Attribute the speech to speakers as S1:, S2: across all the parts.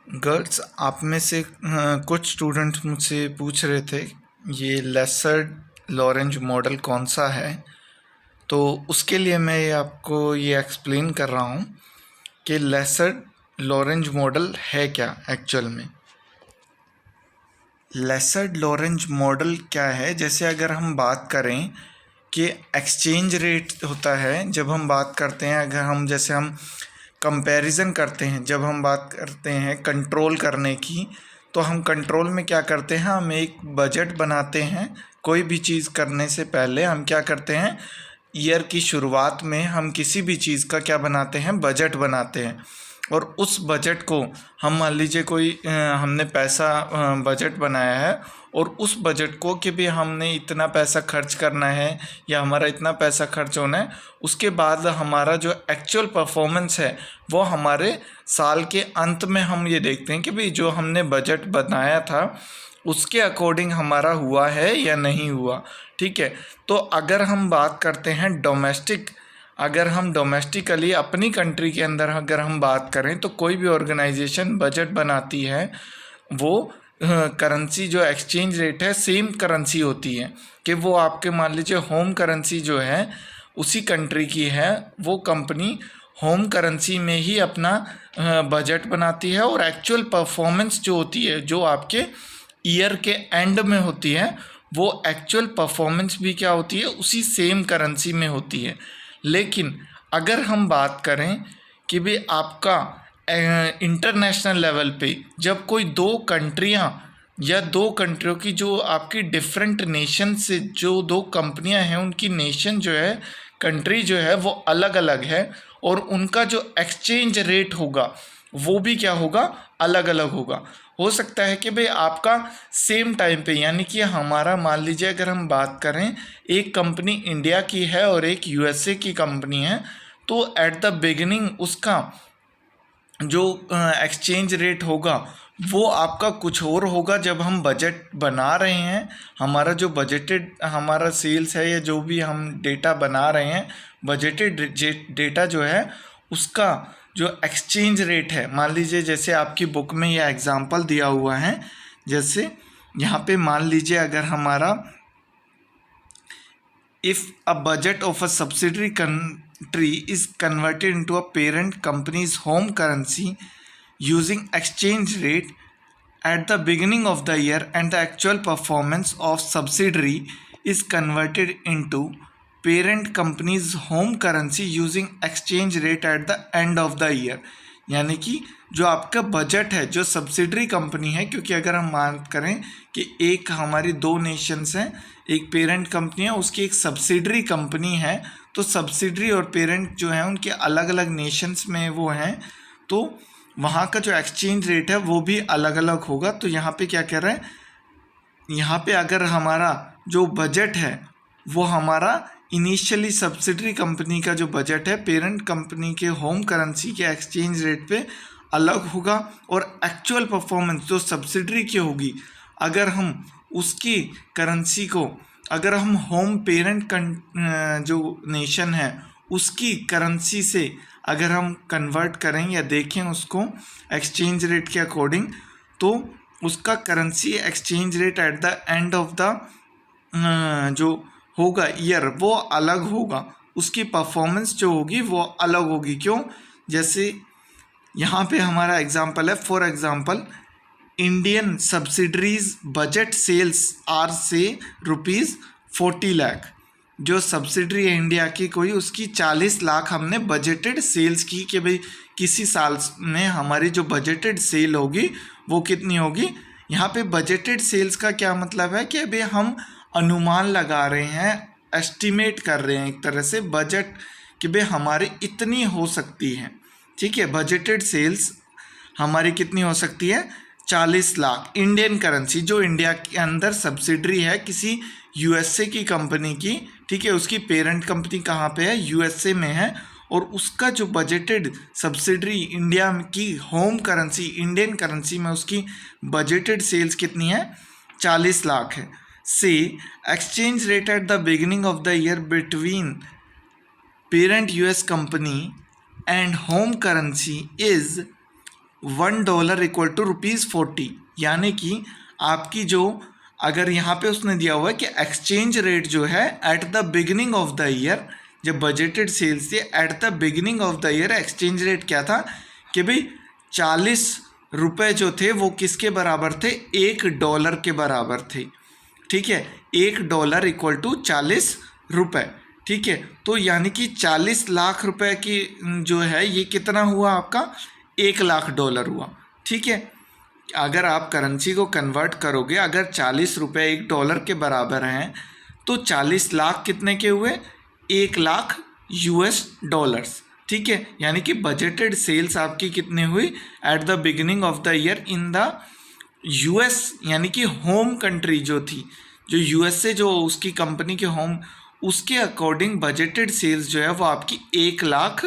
S1: Girls, आप में से कुछ स्टूडेंट मुझसे पूछ रहे थे ये लेसर लॉरेंज मॉडल कौन सा है। तो उसके लिए मैं आपको ये एक्सप्लेन कर रहा हूँ कि लेसर लॉरेंज मॉडल है क्या एक्चुअल में। लेसर लॉरेंज मॉडल क्या है, जैसे अगर हम बात करें कि एक्सचेंज रेट होता है, जब हम बात करते हैं, अगर हम जैसे हम कंपैरिजन करते हैं, जब हम बात करते हैं कंट्रोल करने की, तो हम कंट्रोल में क्या करते हैं, हम एक बजट बनाते हैं। कोई भी चीज़ करने से पहले हम क्या करते हैं, ईयर की शुरुआत में हम किसी भी चीज़ का क्या बनाते हैं, बजट बनाते हैं। और उस बजट को हम मान लीजिए कोई हमने पैसा बजट बनाया है, और उस बजट को कि भी हमने इतना पैसा खर्च करना है या हमारा इतना पैसा खर्च होना है, उसके बाद हमारा जो एक्चुअल परफॉर्मेंस है वो हमारे साल के अंत में हम ये देखते हैं कि भाई जो हमने बजट बनाया था उसके अकॉर्डिंग हमारा हुआ है या नहीं हुआ। ठीक है। तो अगर हम बात करते हैं डोमेस्टिक, अगर हम डोमेस्टिकली अपनी कंट्री के अंदर अगर हम बात करें, तो कोई भी ऑर्गेनाइजेशन बजट बनाती है, वो करेंसी जो एक्सचेंज रेट है सेम करेंसी होती है, कि वो आपके मान लीजिए होम करेंसी जो है उसी कंट्री की है, वो कंपनी होम करेंसी में ही अपना बजट बनाती है, और एक्चुअल परफॉर्मेंस जो होती है, जो आपके ईयर के एंड में होती है, वो एक्चुअल परफॉर्मेंस भी क्या होती है, उसी सेम करेंसी में होती है। लेकिन अगर हम बात करें कि भाई आपका इंटरनेशनल लेवल पे जब कोई दो कंट्रियां या दो कंट्रियों की जो आपकी डिफरेंट नेशन से जो दो कंपनियां हैं, उनकी नेशन जो है, कंट्री जो है वो अलग अलग है, और उनका जो एक्सचेंज रेट होगा वो भी क्या होगा, अलग अलग होगा। हो सकता है कि भाई आपका सेम टाइम पे, यानी कि हमारा मान लीजिए अगर हम बात करें, एक कंपनी इंडिया की है और एक यूएसए की कंपनी है, तो एट द बिगिनिंग उसका जो एक्सचेंज रेट होगा वो आपका कुछ और होगा। जब हम बजट बना रहे हैं, हमारा जो बजटेड हमारा सेल्स है या जो भी हम डेटा बना रहे हैं, बजटेड डेटा जो है उसका जो एक्सचेंज रेट है, मान लीजिए जैसे आपकी बुक में यह एग्जांपल दिया हुआ है, जैसे यहाँ पे मान लीजिए अगर हमारा if a budget of a subsidiary country is converted into a parent company's home currency using exchange rate at the beginning of the year, and the actual performance of subsidiary is converted into parent company's home currency using exchange rate at the end of the year, यानी कि जो आपका budget है, जो subsidiary company है, क्योंकि अगर हम बात करें कि एक हमारी दो नेशंस हैं, एक पेरेंट कंपनी है, उसकी एक सब्सिडरी कंपनी है, तो सब्सिडरी और पेरेंट जो है उनके अलग अलग नेशंस में वो हैं, तो वहाँ का जो एक्सचेंज रेट है वो भी अलग अलग होगा। तो यहाँ पे क्या कह रहा है, यहाँ पे अगर हमारा जो बजट है वो हमारा इनिशियली सब्सिडरी कंपनी का जो बजट है पेरेंट कंपनी के होम करेंसी के एक्सचेंज रेट पे अलग होगा, और एक्चुअल परफॉर्मेंस जो सब्सिडरी की होगी, अगर हम उसकी करेंसी को, अगर हम होम पेरेंट जो नेशन है उसकी करेंसी से अगर हम कन्वर्ट करें या देखें उसको एक्सचेंज रेट के अकॉर्डिंग, तो उसका currency exchange rate at the end of the जो होगा ईयर वो अलग होगा, उसकी परफॉर्मेंस जो होगी वो अलग होगी। क्यों? जैसे यहाँ पे हमारा एग्जांपल है, for example Indian subsidiaries budget sales are say ₹40 lakh, जो सब्सिडरी है इंडिया की कोई, उसकी 40 लाख हमने बजटेड सेल्स की कि भाई किसी साल में हमारी जो बजटेड सेल होगी वो कितनी होगी। यहाँ पे बजटेड सेल्स का क्या मतलब है कि अभी हम अनुमान लगा रहे हैं, एस्टिमेट कर रहे हैं एक तरह से बजट कि भाई हमारी इतनी हो सकती है। ठीक है, बजटेड सेल्स हमारी कितनी हो सकती है, 40 लाख इंडियन करेंसी, जो इंडिया के अंदर सब्सिडरी है किसी यूएसए की कंपनी की। ठीक है, उसकी पेरेंट कंपनी कहाँ पे है, यूएसए में है, और उसका जो बजटेड सब्सिडरी इंडिया की होम करेंसी इंडियन करेंसी में उसकी बजटेड सेल्स कितनी है, 40 लाख है। Say exchange rate at the beginning of the year between parent US company and home currency is $1 equal to ₹40, यानी कि आपकी जो अगर यहाँ पे उसने दिया हुआ है कि एक्सचेंज रेट जो है eight the beginning of the year, जब बजटेड सेल्स थी eight the beginning of the year exchange rate क्या था कि भाई 40 रुपये जो थे वो किसके बराबर थे, $1 के बराबर थे। ठीक है, $1 इक्वल टू 40 रुपये। ठीक है, तो यानी कि 40 लाख रुपए की जो है ये कितना हुआ आपका, $1 लाख हुआ। ठीक है, अगर आप करेंसी को कन्वर्ट करोगे, अगर 40 रुपये $1 के बराबर हैं तो 40 लाख कितने के हुए, $1 लाख। ठीक है, यानी कि बजटेड सेल्स आपकी कितनी हुई eight the beginning of the year in the US, यानी कि होम कंट्री जो थी, जो US से जो उसकी कंपनी के होम, उसके अकॉर्डिंग बजटेड सेल्स जो है वो आपकी $1 लाख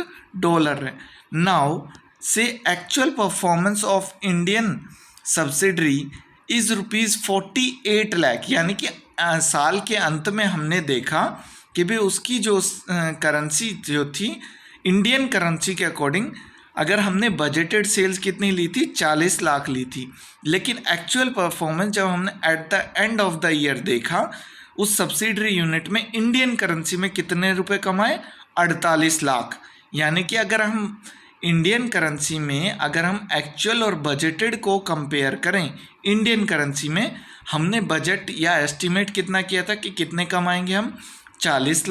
S1: है। नाउ से actual performance of Indian subsidiary is ₹48 lakh, यानी कि साल के अंत में हमने देखा कि भाई उसकी जो करेंसी जो थी इंडियन करेंसी के अकॉर्डिंग, अगर हमने बजटेड सेल्स कितनी ली थी, 40 लाख ली थी, लेकिन एक्चुअल परफॉर्मेंस जब हमने eight the end of the year देखा, उस सब्सिडरी यूनिट में इंडियन करेंसी में कितने रुपए कमाए, 48 लाख। यानी कि अगर हम इंडियन करेंसी में अगर हम एक्चुअल और बजटेड को कंपेयर करें, इंडियन करेंसी में हमने बजट या एस्टिमेट कितना किया था कि कितने कमाएंगे हम, 40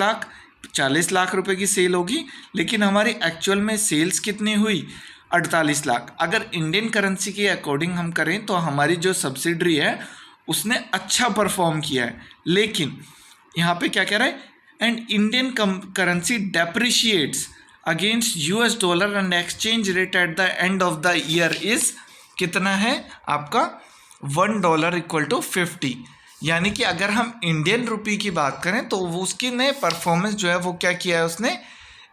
S1: लाख रुपए की सेल होगी, लेकिन हमारी एक्चुअल में सेल्स कितनी हुई, 48 लाख। अगर इंडियन करेंसी के अकॉर्डिंग हम करें तो हमारी जो सब्सिडरी है उसने अच्छा परफॉर्म किया है, लेकिन यहाँ पे क्या कह रहा है, and Indian currency depreciates against $, and exchange rate at the end of the year is कितना है आपका, $1 इक्वल टू 50। यानी कि अगर हम इंडियन रुपी की बात करें तो वो उसकी ने परफॉर्मेंस जो है वो क्या किया है, उसने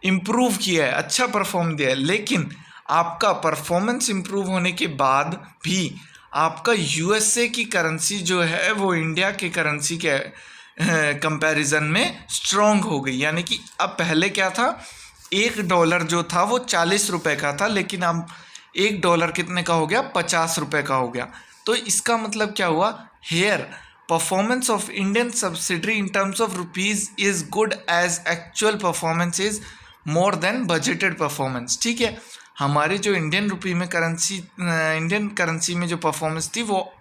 S1: इम्प्रूव किया है, अच्छा परफॉर्म दिया है। लेकिन आपका परफॉर्मेंस इम्प्रूव होने के बाद भी आपका USA की करेंसी जो है वो इंडिया के करेंसी के कंपैरिजन में स्ट्रॉन्ग हो गई। यानी कि अब पहले क्या था, $1 जो था वो 40 रुपये का था, लेकिन अब $1 कितने का हो गया, 50 रुपये का हो गया। तो इसका मतलब क्या हुआ, here performance of Indian subsidiary in terms of rupees is good as actual performance is more than budgeted performance. ठीक है, हमारी जो इंडियन रुपी में इंडियन करेंसी में जो परफॉर्मेंस थी वो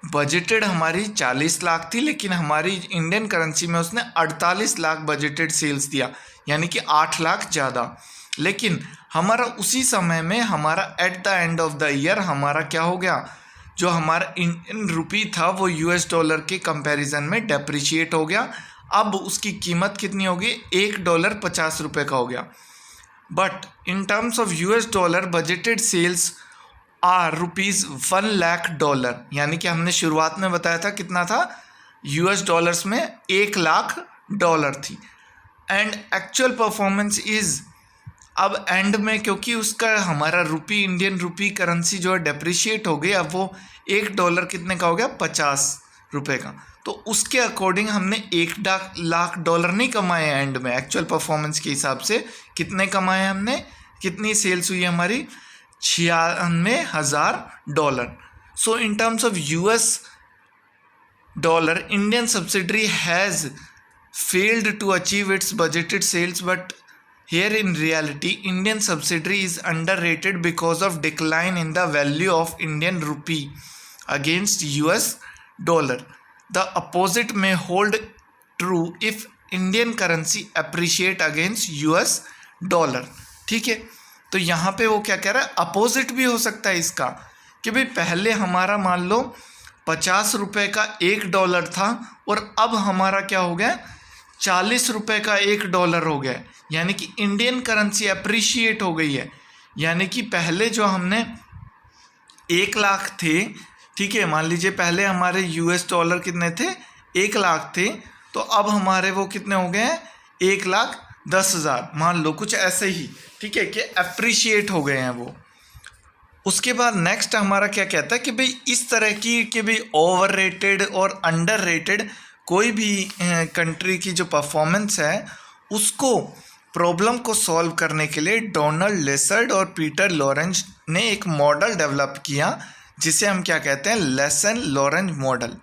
S1: बजटेड हमारी 40 लाख थी, लेकिन हमारी इंडियन करेंसी में उसने 48 लाख बजटेड सेल्स दिया, यानी कि 8 लाख ज़्यादा। लेकिन हमारा उसी समय में हमारा eight the end of the year हमारा क्या हो गया, जो हमारा इंडियन रुपी था वो $, के कंपैरिजन में डेप्रिशिएट हो गया। अब उसकी कीमत कितनी होगी, $1 50 रुपये का हो गया। But in terms of $, budgeted sales are ₹1 lakh, यानी कि हमने शुरुआत में बताया था कितना था, $, में $1 लाख थी। एंड एक्चुअल परफॉर्मेंस इज़, अब एंड में क्योंकि उसका हमारा रुपी, इंडियन रुपी करेंसी जो है डेप्रिशिएट हो गई, अब वो $1 कितने का हो गया, 50 रुपये का। तो उसके अकॉर्डिंग हमने $1 लाख नहीं कमाए एंड में, एक्चुअल परफॉर्मेंस के हिसाब से कितने कमाए हमने, कितनी सेल्स हुई हमारी, $96,000। So in terms of US dollar, Indian subsidiary has failed to achieve its budgeted sales, but here in reality Indian subsidiary is underrated because of decline in the value of Indian rupee against US dollar. The opposite may hold true if Indian currency appreciate against US dollar. ठीक है, तो यहाँ पे वो क्या कह रहा है, अपोजिट भी हो सकता है इसका, कि भाई पहले हमारा मान लो 50 रुपये का $1 था और अब हमारा क्या हो गया, 40 रुपये का $1 हो गया, यानी कि इंडियन करेंसी अप्रिशिएट हो गई है। यानी कि पहले जो हमने 1 लाख थे, ठीक है, मान लीजिए पहले हमारे $, कितने थे, 1 लाख थे, तो अब हमारे वो कितने हो गए हैं, 1,10,000 मान लो, कुछ ऐसे ही, ठीक है, कि अप्रिशिएट हो गए हैं वो। उसके बाद नेक्स्ट हमारा क्या कहता है कि भाई इस तरह की कि भाई ओवर रेटेड और अंडर रेटेड कोई भी कंट्री की जो परफॉर्मेंस है उसको प्रॉब्लम को सॉल्व करने के लिए डोनाल्ड लेसर्ड और पीटर लॉरेंज ने एक मॉडल डेवलप किया जिसे हम क्या कहते हैं, लेसन लॉरेंज मॉडल।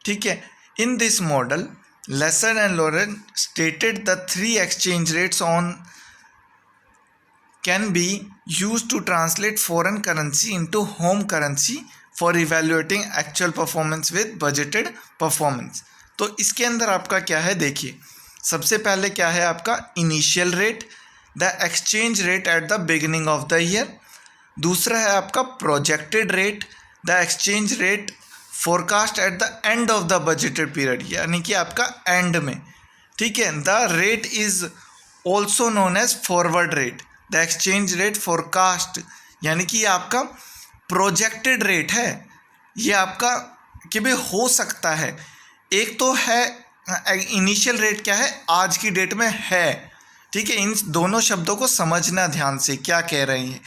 S1: ठीक है, in this model Lessard and Lorange stated the 3 exchange rates on can be used to translate foreign currency into home currency for evaluating actual performance with budgeted performance। तो इसके अंदर आपका क्या है, देखिए सबसे पहले क्या है आपका initial rate, the exchange rate at the beginning of the year. दूसरा है आपका projected rate, the exchange rate forecast at the end of the budgeted period, यानी कि आपका एंड में। ठीक है, the rate is also known as forward rate, the exchange rate forecast, यानी कि आपका प्रोजेक्टेड रेट है, ये आपका कि भाई हो सकता है। एक तो है इनिशियल रेट, क्या है आज की डेट में है। ठीक है, इन दोनों शब्दों को समझना ध्यान से क्या कह रहे हैं।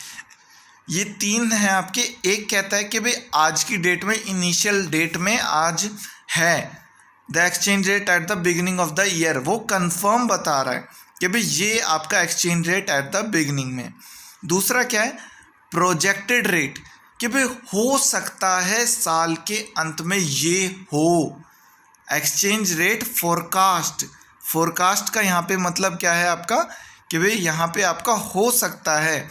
S1: ये 3 हैं आपके। एक कहता है कि भाई आज की डेट में, इनिशियल डेट में आज है, the exchange rate at the beginning of the year, वो कंफर्म बता रहा है कि भाई ये आपका exchange rate at the beginning में। दूसरा क्या है प्रोजेक्टेड रेट, कि भाई हो सकता है साल के अंत में ये हो। एक्सचेंज रेट फोरकास्ट, फोरकास्ट का यहाँ पे मतलब क्या है आपका कि भाई यहाँ पे आपका हो सकता है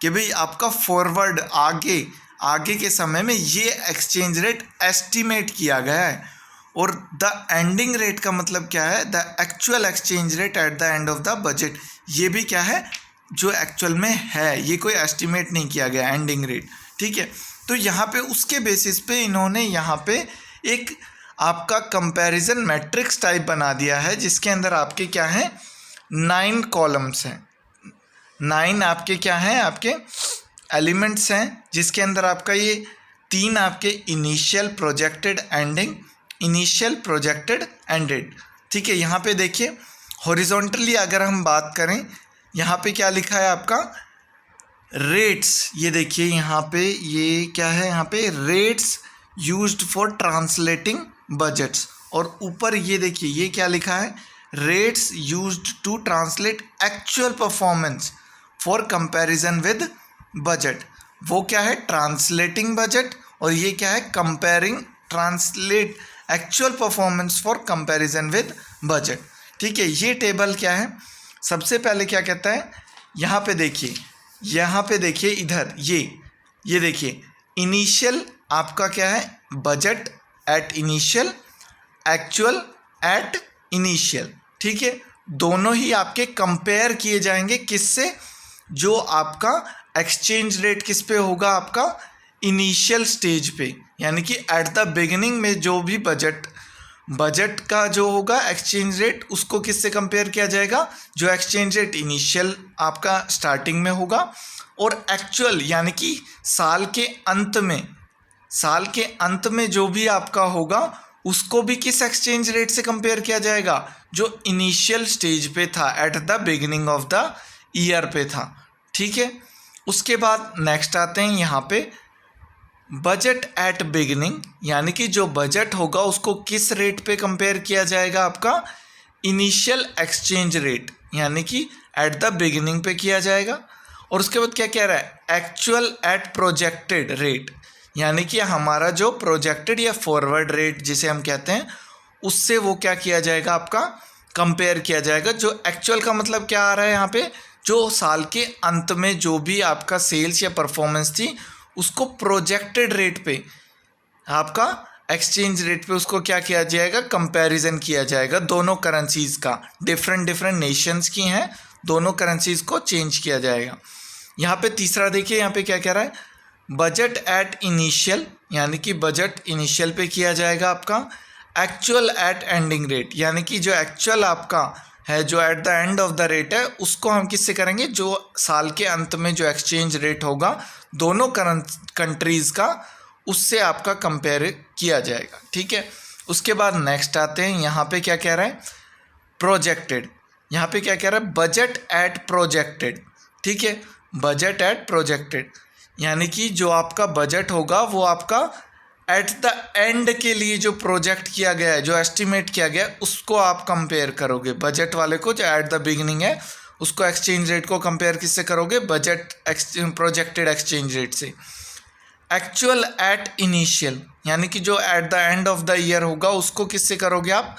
S1: कि भाई आपका फॉरवर्ड आगे के समय में ये एक्सचेंज रेट एस्टिमेट किया गया है। और द एंडिंग रेट का मतलब क्या है, the actual exchange rate at the end of the budget, ये भी क्या है जो एक्चुअल में है, ये कोई एस्टिमेट नहीं किया गया एंडिंग रेट। ठीक है, तो यहाँ पे उसके बेसिस पे इन्होंने यहाँ पे एक आपका कंपैरिजन मैट्रिक्स टाइप बना दिया है, जिसके अंदर आपके क्या हैं 9 कॉलम्स हैं, 9 आपके क्या हैं आपके एलिमेंट्स हैं, जिसके अंदर आपका ये 3 आपके initial projected ending, initial projected ended. ठीक है, यहाँ पे देखिए हॉरिजॉन्टली अगर हम बात करें, यहाँ पे क्या लिखा है आपका रेट्स, ये देखिए यहाँ पे ये क्या है, यहाँ पे rates used for translating budgets, और ऊपर ये देखिए ये क्या लिखा है rates used to translate actual performance for comparison with budget. वो क्या है ट्रांसलेटिंग बजट, और ये क्या है comparing translate actual performance for comparison with budget. ठीक है, ये टेबल क्या है, सबसे पहले क्या कहता है, यहाँ पे देखिए इधर ये देखिए इनिशियल आपका क्या है budget at initial, actual at initial. ठीक है, दोनों ही आपके कंपेयर किए जाएंगे किससे, जो आपका एक्सचेंज रेट किस पे होगा आपका इनिशियल स्टेज पे, यानी कि एट द बिगिनिंग में जो भी बजट का जो होगा एक्सचेंज रेट, उसको किससे कंपेयर किया जाएगा, जो एक्सचेंज रेट इनिशियल आपका स्टार्टिंग में होगा, और एक्चुअल यानी कि साल के अंत में जो भी आपका होगा उसको भी किस एक्सचेंज रेट से कंपेयर किया जाएगा, जो इनिशियल स्टेज पे था, eight the beginning of the year पे था। ठीक है, उसके बाद नेक्स्ट आते हैं यहाँ पे बजट एट बिगिनिंग, यानी कि जो बजट होगा उसको किस रेट पे कंपेयर किया जाएगा, आपका इनिशियल एक्सचेंज रेट, यानी कि एट द बिगिनिंग पे किया जाएगा। और उसके बाद क्या कह रहा है एक्चुअल एट प्रोजेक्टेड रेट, यानी कि हमारा जो प्रोजेक्टेड या फॉरवर्ड रेट जिसे हम कहते हैं, उससे वो क्या किया जाएगा आपका कंपेयर किया जाएगा। जो एक्चुअल का मतलब क्या आ रहा है यहाँ पे, जो साल के अंत में जो भी आपका सेल्स या परफॉर्मेंस थी उसको प्रोजेक्टेड रेट पे, आपका एक्सचेंज रेट पे उसको क्या किया जाएगा कंपैरिजन किया जाएगा। दोनों करेंसीज़ का डिफरेंट नेशंस की हैं, दोनों करेंसीज़ को चेंज किया जाएगा। यहाँ पे तीसरा देखिए, यहाँ पे क्या कह रहा है बजट एट इनिशियल, यानी कि बजट इनिशियल पे किया जाएगा आपका। एक्चुअल एट एंडिंग रेट, यानी कि जो एक्चुअल आपका है जो eight the end of the rate है उसको हम किससे करेंगे, जो साल के अंत में जो एक्सचेंज रेट होगा दोनों कंट्रीज़ का, उससे आपका कंपेयर किया जाएगा। ठीक है, उसके बाद नेक्स्ट आते हैं, यहाँ पे क्या कह रहा है प्रोजेक्टेड, यहाँ पे क्या कह रहा है बजट एट प्रोजेक्टेड। ठीक है, बजट एट प्रोजेक्टेड, यानी कि जो आपका बजट होगा वो आपका एट द एंड के लिए जो प्रोजेक्ट किया गया है, जो एस्टिमेट किया गया है, उसको आप कंपेयर करोगे। बजट वाले को जो एट द बिगिनिंग है उसको एक्सचेंज रेट को कंपेयर किससे करोगे, बजट प्रोजेक्टेड एक्सचेंज रेट से। एक्चुअल एट इनिशियल यानी कि जो eight the end of the year होगा उसको किससे करोगे आप,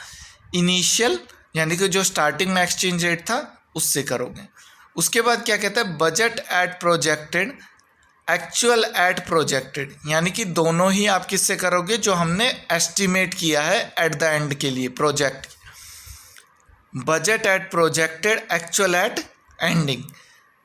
S1: इनिशियल यानी कि जो स्टार्टिंग में एक्सचेंज रेट था उससे करोगे। उसके बाद क्या कहता है, budget at projected, actual at projected यानी कि दोनों ही आप किससे करोगे, जो हमने एस्टिमेट किया है एट द एंड के लिए project. Budget at projected, actual at ending,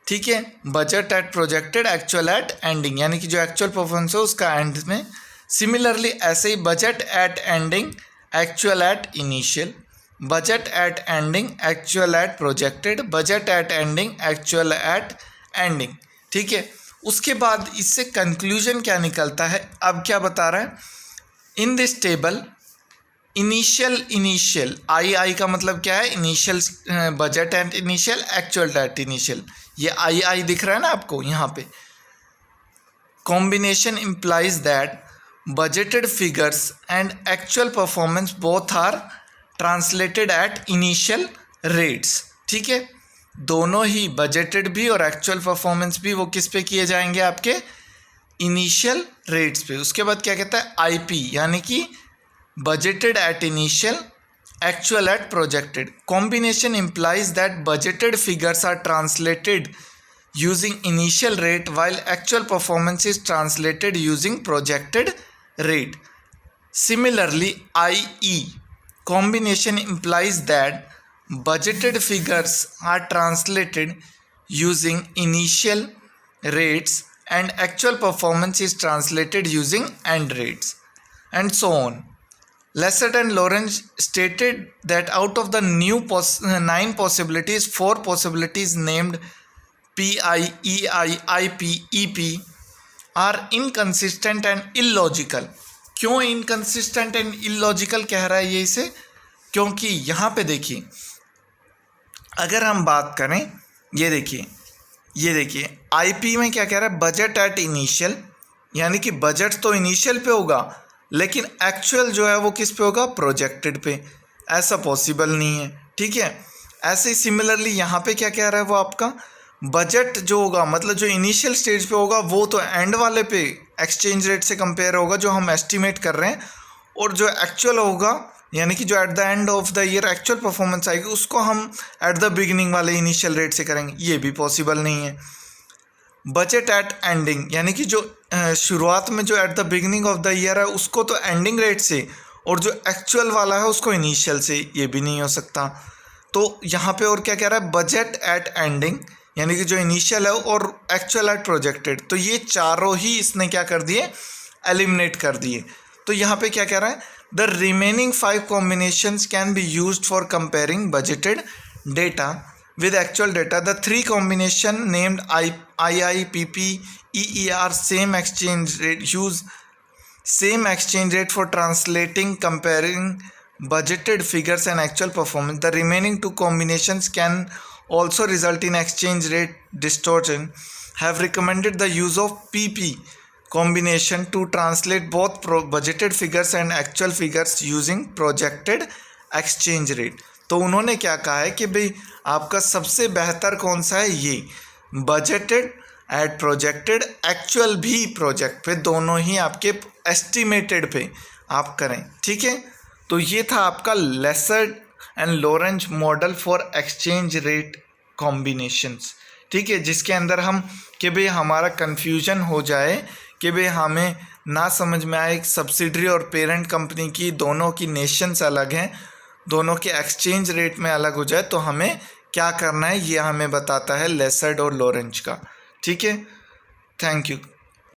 S1: ठीक है, budget at projected, actual at ending यानी कि जो एक्चुअल परफॉर्मेंस है उसका एंड में। सिमिलरली ऐसे ही budget at ending, actual at initial, budget at ending, actual at projected, budget at ending, actual at ending, ठीक है। उसके बाद इससे कंक्लूजन क्या निकलता है, अब क्या बता रहा है, in this table initial I का मतलब क्या है, initial budget at initial, actual at initial, ये आई दिख रहा है ना आपको यहाँ पे। Combination implies that budgeted figures and actual performance both are translated at initial rates, ठीक है, दोनों ही बजटेड भी और एक्चुअल परफॉर्मेंस भी वो किस पे किए जाएंगे, आपके इनिशियल रेट्स पे। उसके बाद क्या कहता है, आईपी यानी कि budgeted at initial, actual at projected. Combination implies that budgeted figures are translated using initial rate while actual performance is translated using projected rate. Similarly, IE combination implies that budgeted figures are translated using initial rates and actual performance is translated using end rates, and so on. Lessard and Lawrence stated that out of the new 9 possibilities, 4 possibilities named PI, EI, IP, EP are inconsistent and illogical. क्यों inconsistent and illogical कह रहा है ये इसे, क्योंकि यहाँ पे देखिए अगर हम बात करें, ये देखिए IP में क्या कह रहा है, बजट एट इनिशियल यानी कि बजट तो इनिशियल पे होगा लेकिन एक्चुअल जो है वो किस पे होगा, प्रोजेक्टेड पे। ऐसा पॉसिबल नहीं है, ठीक है। ऐसे ही सिमिलरली यहाँ पे क्या कह रहा है, वो आपका बजट जो होगा मतलब जो इनिशियल स्टेज पे होगा वो तो एंड वाले पे एक्सचेंज रेट से कंपेयर होगा जो हम एस्टिमेट कर रहे हैं, और जो एक्चुअल होगा यानी कि जो eight the end of the year actual performance आएगी उसको हम एट द बिगिनिंग वाले इनिशियल रेट से करेंगे, ये भी पॉसिबल नहीं है। बजट एट एंडिंग यानी कि जो शुरुआत में जो eight the beginning of the year है उसको तो एंडिंग रेट से, और जो एक्चुअल वाला है उसको इनिशियल से, ये भी नहीं हो सकता। तो यहाँ पे और क्या कह रहा है, बजट एट एंडिंग यानी कि जो इनिशियल है और एक्चुअल एट प्रोजेक्टेड, तो ये चारों ही इसने क्या कर दिए, एलिमिनेट कर दिए। तो यहाँ पे क्या कह रहा है, the remaining 5 combinations can be used for comparing budgeted data with actual data. The 3 combination named II, PP, EE are same exchange rate, use same exchange rate for translating, comparing budgeted figures and actual performance. The remaining 2 combinations can also result in exchange rate distortion. Have recommended the use of PP combination to translate both budgeted figures and actual figures using projected exchange rate. तो उन्होंने क्या कहा है कि भाई आपका सबसे बेहतर कौन सा है, ये बजटेड एट प्रोजेक्टेड, एक्चुअल भी प्रोजेक्ट पे, दोनों ही आपके एस्टिमेटेड पे आप करें, ठीक है। तो ये था आपका Lessard and Lorange model for exchange rate combinations, ठीक है, जिसके अंदर हम कि भाई हमारा कन्फ्यूजन हो जाए कि भाई हमें ना समझ में आए सब्सिडरी और पेरेंट कंपनी की दोनों की नेशंस अलग हैं, दोनों के एक्सचेंज रेट में अलग हो जाए, तो हमें क्या करना है ये हमें बताता है लेसर्ड और लॉरेंज का, ठीक है। Thank you.